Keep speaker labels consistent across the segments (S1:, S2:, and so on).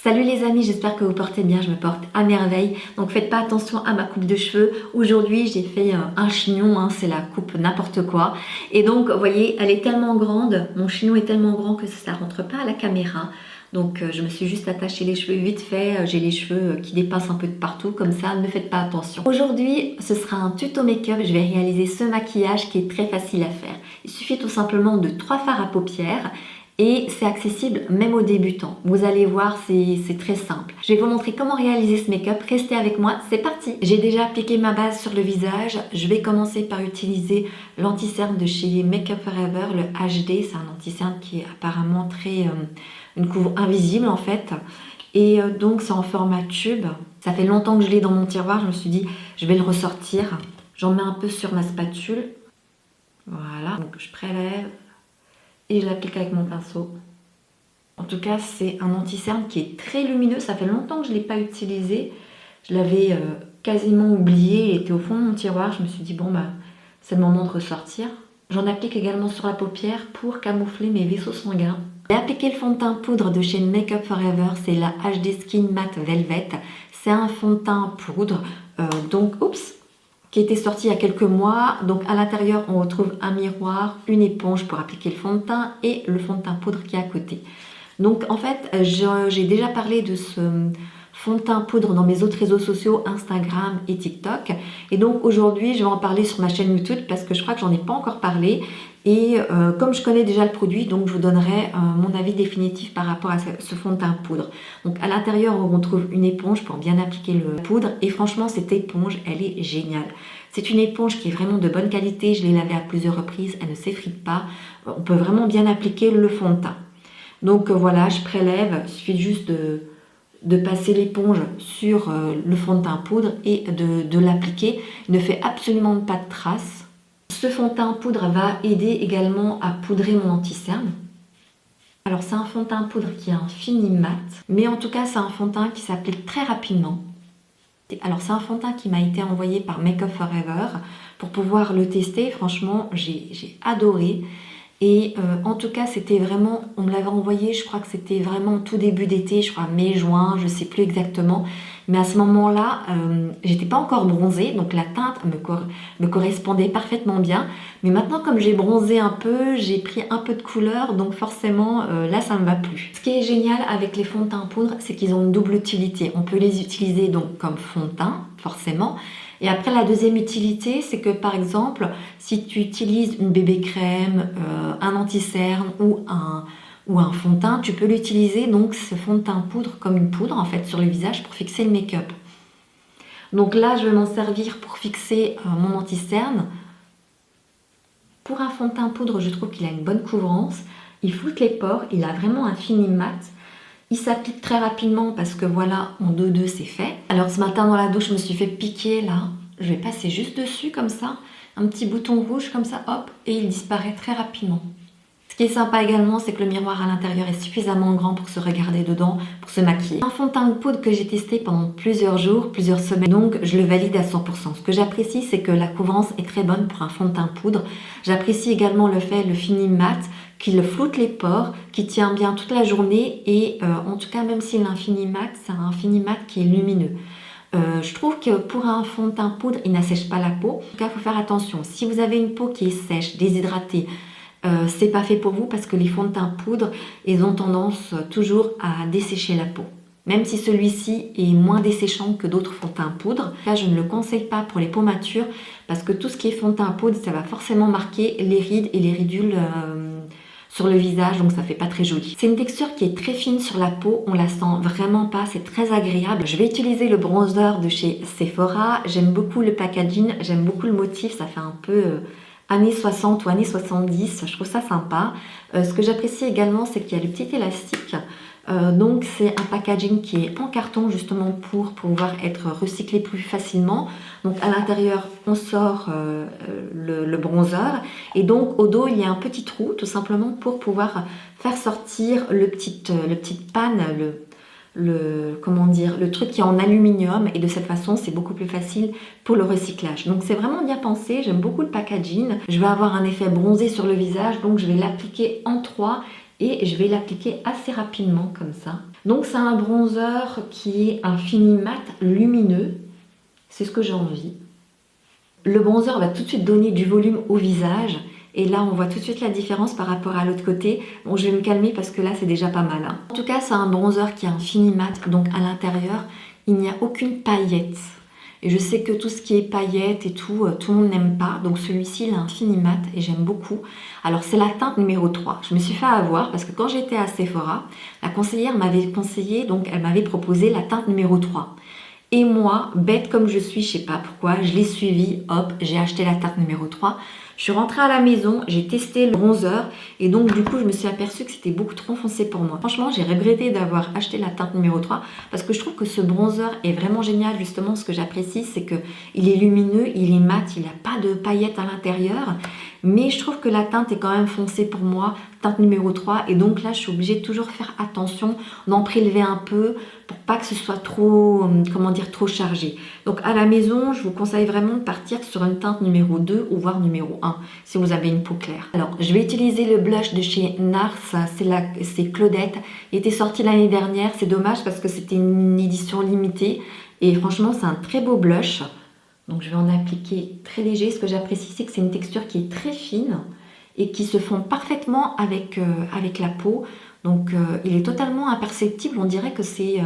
S1: Salut les amis, j'espère que vous portez bien, je me porte à merveille. Donc faites pas attention à ma coupe de cheveux. Aujourd'hui j'ai fait un chignon, c'est la coupe n'importe quoi. Et donc vous voyez, elle est tellement grande, mon chignon est tellement grand que ça rentre pas à la caméra. Donc je me suis juste attaché les cheveux vite fait, j'ai les cheveux qui dépassent un peu de partout, comme ça ne faites pas attention. Aujourd'hui ce sera un tuto make-up, je vais réaliser ce maquillage qui est très facile à faire. Il suffit tout simplement de 3 fards à paupières. Et c'est accessible même aux débutants. Vous allez voir, c'est très simple. Je vais vous montrer comment réaliser ce make-up. Restez avec moi, c'est parti. J'ai déjà appliqué ma base sur le visage. Je vais commencer par utiliser l'anti-cerne de chez Make Up For Ever, le HD. C'est un anti-cerne qui est apparemment une couve invisible en fait. Et donc c'est en format tube. Ça fait longtemps que je l'ai dans mon tiroir. Je me suis dit, je vais le ressortir. J'en mets un peu sur ma spatule. Voilà, donc je prélève. Et je l'applique avec mon pinceau. En tout cas, c'est un anti-cerne qui est très lumineux. Ça fait longtemps que je ne l'ai pas utilisé. Je l'avais quasiment oublié. Il était au fond de mon tiroir. Je me suis dit, bon, c'est le moment de ressortir. J'en applique également sur la paupière pour camoufler mes vaisseaux sanguins. J'ai appliqué le fond de teint poudre de chez Make Up For Ever. C'est la HD Skin Matte Velvet. C'est un fond de teint poudre. Qui était sorti il y a quelques mois. Donc à l'intérieur, on retrouve un miroir, une éponge pour appliquer le fond de teint et le fond de teint poudre qui est à côté. Donc en fait, j'ai déjà parlé de ce fond de teint poudre dans mes autres réseaux sociaux, Instagram et TikTok. Et donc aujourd'hui, je vais en parler sur ma chaîne YouTube parce que je crois que j'en ai pas encore parlé. Et comme je connais déjà le produit, donc je vous donnerai mon avis définitif par rapport à ce fond de teint poudre. Donc à l'intérieur, on retrouve une éponge pour bien appliquer le poudre. Et franchement, cette éponge, elle est géniale. C'est une éponge qui est vraiment de bonne qualité. Je l'ai lavée à plusieurs reprises, elle ne s'effrite pas. On peut vraiment bien appliquer le fond de teint. Donc voilà, je prélève. Il suffit juste de passer l'éponge sur le fond de teint poudre et de l'appliquer. Il ne fait absolument pas de traces. Ce fond de teint poudre va aider également à poudrer mon anti-cerne. Alors c'est un fond de teint poudre qui est un fini mat, mais en tout cas c'est un fond de teint qui s'applique très rapidement. Alors c'est un fond de teint qui m'a été envoyé par Make Up For Ever pour pouvoir le tester. Franchement j'ai adoré. Et en tout cas c'était vraiment, on me l'avait envoyé, je crois que c'était vraiment tout début d'été, je crois mai, juin, je sais plus exactement. Mais à ce moment-là, j'étais pas encore bronzée, donc la teinte me correspondait parfaitement bien. Mais maintenant, comme j'ai bronzé un peu, j'ai pris un peu de couleur, donc forcément, là, ça me va plus. Ce qui est génial avec les fonds de teint poudre, c'est qu'ils ont une double utilité. On peut les utiliser donc comme fond de teint, forcément. Et après, la deuxième utilité, c'est que par exemple, si tu utilises une bébé crème, un anti-cerne ou un fond de teint, tu peux l'utiliser, donc ce fond de teint poudre, comme une poudre en fait, sur le visage pour fixer le make-up. Donc là, je vais m'en servir pour fixer mon anti-cerne. Pour un fond de teint poudre, je trouve qu'il a une bonne couvrance. Il floute les pores, il a vraiment un fini mat. Il s'applique très rapidement parce que voilà, en 2-2 c'est fait. Alors ce matin dans la douche, je me suis fait piquer là. Je vais passer juste dessus comme ça. Un petit bouton rouge comme ça, hop, et il disparaît très rapidement. Ce qui est sympa également, c'est que le miroir à l'intérieur est suffisamment grand pour se regarder dedans, pour se maquiller. Un fond de teint de poudre que j'ai testé pendant plusieurs jours, plusieurs semaines, donc je le valide à 100%. Ce que j'apprécie, c'est que la couvrance est très bonne pour un fond de teint poudre. J'apprécie également le fini mat, qu'il floute les pores, qui tient bien toute la journée et en tout cas, même s'il a un fini mat, c'est un fini mat qui est lumineux. Je trouve que pour un fond de teint poudre, il n'assèche pas la peau. En tout cas, il faut faire attention. Si vous avez une peau qui est sèche, déshydratée, c'est pas fait pour vous parce que les fonds de teint poudre, ils ont tendance toujours à dessécher la peau. Même si celui-ci est moins desséchant que d'autres fonds de teint poudre. Là, je ne le conseille pas pour les peaux matures parce que tout ce qui est fond de teint poudre, ça va forcément marquer les rides et les ridules sur le visage, donc ça fait pas très joli. C'est une texture qui est très fine sur la peau, on la sent vraiment pas, c'est très agréable. Je vais utiliser le bronzer de chez Sephora. J'aime beaucoup le packaging, j'aime beaucoup le motif, ça fait un peu années 60 ou années 70, je trouve ça sympa. Ce que j'apprécie également, c'est qu'il y a le petit élastique. Donc c'est un packaging qui est en carton justement pour pouvoir être recyclé plus facilement. Donc à l'intérieur on sort le bronzer et donc au dos il y a un petit trou tout simplement pour pouvoir faire sortir le petit panne, le truc qui est en aluminium, et de cette façon c'est beaucoup plus facile pour le recyclage. Donc c'est vraiment bien pensé, j'aime beaucoup le packaging. Je vais avoir un effet bronzé sur le visage, donc je vais l'appliquer en 3 et je vais l'appliquer assez rapidement comme ça. Donc c'est un bronzer qui est un fini mat lumineux, c'est ce que j'ai envie. Le bronzer va tout de suite donner du volume au visage. Et là, on voit tout de suite la différence par rapport à l'autre côté. Bon, je vais me calmer parce que là, c'est déjà pas mal. En tout cas, c'est un bronzer qui est un fini mat. Donc, à l'intérieur, il n'y a aucune paillette. Et je sais que tout ce qui est paillettes et tout le monde n'aime pas. Donc, celui-ci, il a un fini mat et j'aime beaucoup. Alors, c'est la teinte numéro 3. Je me suis fait avoir parce que quand j'étais à Sephora, la conseillère m'avait conseillé, donc elle m'avait proposé la teinte numéro 3. Et moi, bête comme je suis, je sais pas pourquoi, je l'ai suivi, hop, j'ai acheté la teinte numéro 3. Je suis rentrée à la maison, j'ai testé le bronzer et donc du coup je me suis aperçue que c'était beaucoup trop foncé pour moi. Franchement, j'ai regretté d'avoir acheté la teinte numéro 3 parce que je trouve que ce bronzer est vraiment génial. Justement, ce que j'apprécie, c'est que il est lumineux, il est mat, il n'a pas de paillettes à l'intérieur. Mais je trouve que la teinte est quand même foncée pour moi, teinte numéro 3. Et donc là, je suis obligée de toujours faire attention d'en prélever un peu pour pas que ce soit trop, comment dire, trop chargé. Donc à la maison, je vous conseille vraiment de partir sur une teinte numéro 2 ou voire numéro 1 si vous avez une peau claire. Alors, je vais utiliser le blush de chez NARS, c'est Claudette. Il était sorti l'année dernière, c'est dommage parce que c'était une édition limitée. Et franchement, c'est un très beau blush. Donc je vais en appliquer très léger. Ce que j'apprécie, c'est que c'est une texture qui est très fine et qui se fond parfaitement avec la peau. Donc il est totalement imperceptible. On dirait que c'est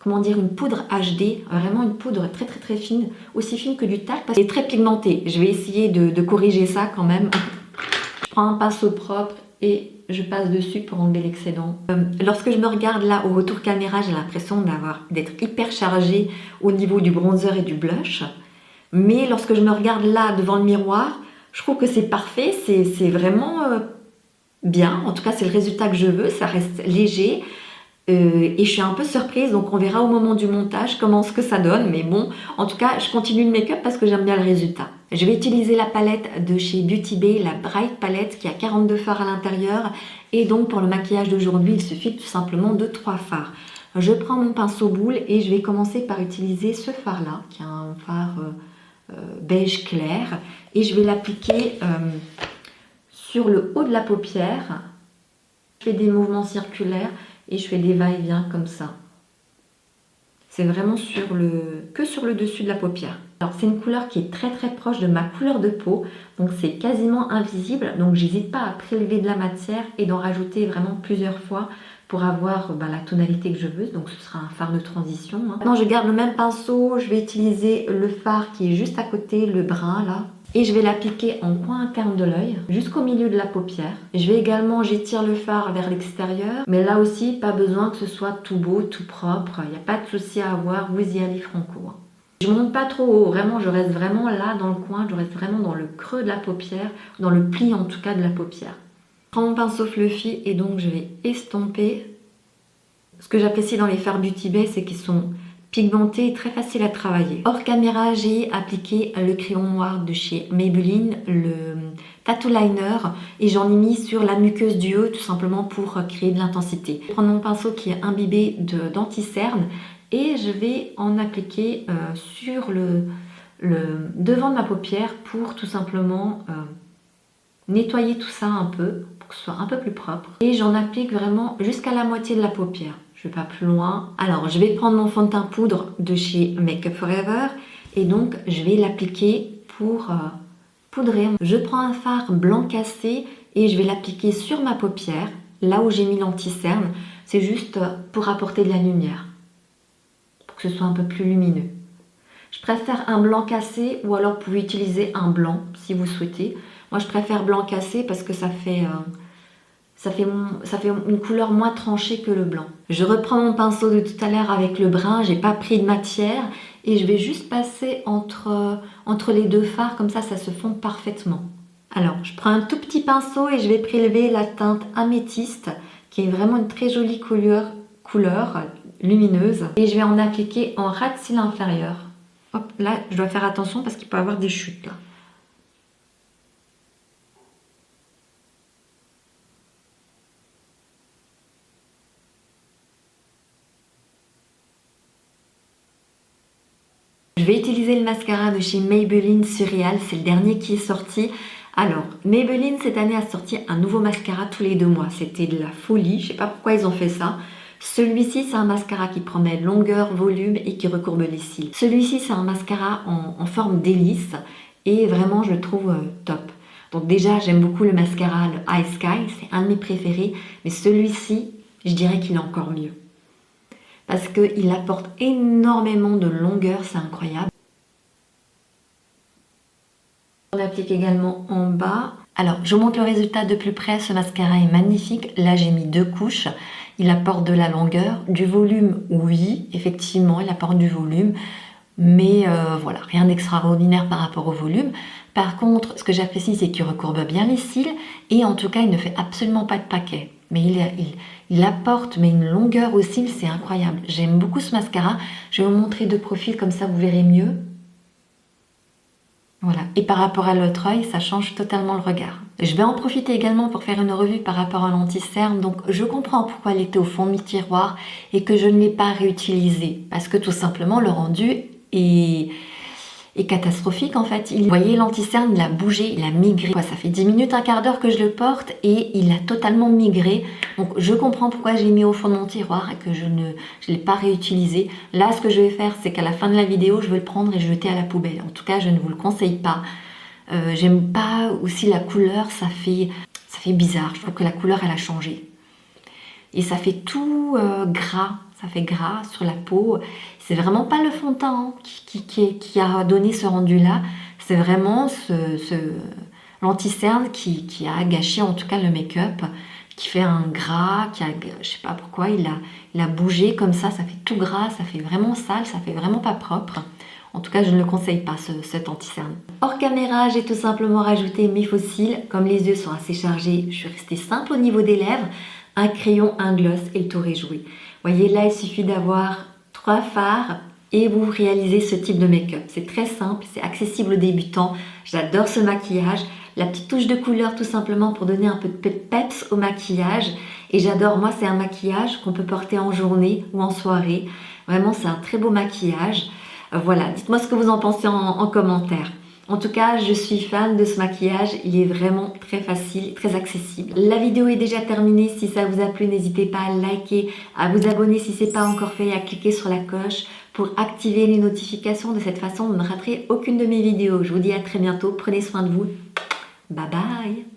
S1: comment dire, une poudre HD, vraiment une poudre très très très fine, aussi fine que du talc parce qu'elle est très pigmentée. Je vais essayer de corriger ça quand même. Je prends un pinceau propre et je passe dessus pour enlever l'excédent. Lorsque je me regarde là au retour caméra, j'ai l'impression d'être hyper chargée au niveau du bronzer et du blush. Mais lorsque je me regarde là devant le miroir, je trouve que c'est parfait, c'est vraiment bien. En tout cas, c'est le résultat que je veux, ça reste léger. Et je suis un peu surprise, donc on verra au moment du montage comment ce que ça donne. Mais bon, en tout cas, je continue le make-up parce que j'aime bien le résultat. Je vais utiliser la palette de chez Beauty Bay, la Bright Palette, qui a 42 fards à l'intérieur. Et donc, pour le maquillage d'aujourd'hui, il suffit tout simplement de 3 fards. Je prends mon pinceau boule et je vais commencer par utiliser ce fard-là, qui est un fard beige clair. Et je vais l'appliquer sur le haut de la paupière. Je fais des mouvements circulaires et je fais des va-et-vient comme ça. C'est vraiment que sur le dessus de la paupière. Alors c'est une couleur qui est très très proche de ma couleur de peau, donc c'est quasiment invisible, donc j'hésite pas à prélever de la matière et d'en rajouter vraiment plusieurs fois pour avoir la tonalité que je veux, donc ce sera un fard de transition. Maintenant je garde le même pinceau, je vais utiliser le fard qui est juste à côté, le brun là. Et je vais l'appliquer en coin interne de l'œil, jusqu'au milieu de la paupière. Je vais également, j'étire le fard vers l'extérieur, mais là aussi, pas besoin que ce soit tout beau, tout propre. Il n'y a pas de souci à avoir, vous y allez franco. Je monte pas trop haut, vraiment, je reste vraiment là dans le coin, je reste vraiment dans le creux de la paupière, dans le pli en tout cas de la paupière. Je prends mon pinceau fluffy et donc je vais estomper. Ce que j'apprécie dans les fards Beauty Bay, c'est qu'ils sont pigmenté et très facile à travailler. Hors caméra, j'ai appliqué le crayon noir de chez Maybelline, le Tattoo Liner, et j'en ai mis sur la muqueuse du haut tout simplement pour créer de l'intensité. Je vais prendre mon pinceau qui est imbibé d'anti-cerne et je vais en appliquer sur le devant de ma paupière pour tout simplement nettoyer tout ça un peu, pour que ce soit un peu plus propre. Et j'en applique vraiment jusqu'à la moitié de la paupière. Je vais pas plus loin. Alors, je vais prendre mon fond de teint poudre de chez Make Up For Ever et donc je vais l'appliquer pour poudrer. Je prends un fard blanc cassé et je vais l'appliquer sur ma paupière, là où j'ai mis l'anti-cerne. C'est juste pour apporter de la lumière, pour que ce soit un peu plus lumineux. Je préfère un blanc cassé ou alors vous pouvez utiliser un blanc si vous souhaitez. Moi, je préfère blanc cassé parce que ça fait une couleur moins tranchée que le blanc. Je reprends mon pinceau de tout à l'heure avec le brun, j'ai pas pris de matière et je vais juste passer entre les deux fards, comme ça se fond parfaitement. Alors, je prends un tout petit pinceau et je vais prélever la teinte améthyste qui est vraiment une très jolie couleur lumineuse et je vais en appliquer en ras de cils inférieur. Hop, là, je dois faire attention parce qu'il peut y avoir des chutes là. Je vais utiliser le mascara de chez Maybelline Surreal, c'est le dernier qui est sorti. Alors, Maybelline cette année a sorti un nouveau mascara tous les 2 mois. C'était de la folie, je sais pas pourquoi ils ont fait ça. Celui-ci, c'est un mascara qui promet longueur, volume et qui recourbe les cils. Celui-ci, c'est un mascara en forme d'hélice et vraiment, je le trouve top. Donc déjà, j'aime beaucoup le mascara, le High Sky, c'est un de mes préférés. Mais celui-ci, je dirais qu'il est encore mieux. Parce qu'il apporte énormément de longueur, c'est incroyable. On applique également en bas. Alors, je vous montre le résultat de plus près. Ce mascara est magnifique. Là, j'ai mis 2 couches. Il apporte de la longueur, du volume, oui, effectivement, il apporte du volume. Mais voilà, rien d'extraordinaire par rapport au volume. Par contre, ce que j'apprécie, c'est qu'il recourbe bien les cils. Et en tout cas, il ne fait absolument pas de paquet. Mais il apporte une longueur aux cils, c'est incroyable. J'aime beaucoup ce mascara. Je vais vous montrer de profil, comme ça vous verrez mieux. Voilà. Et par rapport à l'autre œil, ça change totalement le regard. Je vais en profiter également pour faire une revue par rapport à l'anti-cerne. Donc je comprends pourquoi elle était au fond de mes tiroirs et que je ne l'ai pas réutilisée. Parce que tout simplement le rendu est catastrophique en fait. Vous voyez, l'anti-cerne, il a bougé, il a migré. Ça fait 10 minutes, un quart d'heure que je le porte et il a totalement migré. Donc je comprends pourquoi j'ai mis au fond de mon tiroir et que je ne l'ai pas réutilisé. Là, ce que je vais faire, c'est qu'à la fin de la vidéo, je vais le prendre et le jeter à la poubelle. En tout cas, je ne vous le conseille pas. J'aime pas aussi la couleur, ça fait bizarre. Je trouve que la couleur, elle a changé. Et ça fait tout gras. Ça fait gras sur la peau. C'est vraiment pas le fond de teint qui a donné ce rendu-là. C'est vraiment l'anti-cerne qui a gâché en tout cas le make-up, qui fait un gras, je sais pas pourquoi, il a bougé comme ça fait tout gras, ça fait vraiment sale, ça fait vraiment pas propre. En tout cas, je ne le conseille pas, cet anti-cerne. Hors caméra, j'ai tout simplement rajouté mes faux cils. Comme les yeux sont assez chargés, je suis restée simple au niveau des lèvres. Un crayon, un gloss et le tour est joué. Vous voyez, là, il suffit d'avoir 3 fards et vous réalisez ce type de make-up. C'est très simple, c'est accessible aux débutants. J'adore ce maquillage. La petite touche de couleur tout simplement pour donner un peu de peps au maquillage. Et j'adore, moi, c'est un maquillage qu'on peut porter en journée ou en soirée. Vraiment, c'est un très beau maquillage. Voilà, dites-moi ce que vous en pensez en commentaire. En tout cas, je suis fan de ce maquillage, il est vraiment très facile, très accessible. La vidéo est déjà terminée, si ça vous a plu, n'hésitez pas à liker, à vous abonner si ce n'est pas encore fait et à cliquer sur la cloche pour activer les notifications. De cette façon, vous ne raterez aucune de mes vidéos. Je vous dis à très bientôt, prenez soin de vous. Bye bye!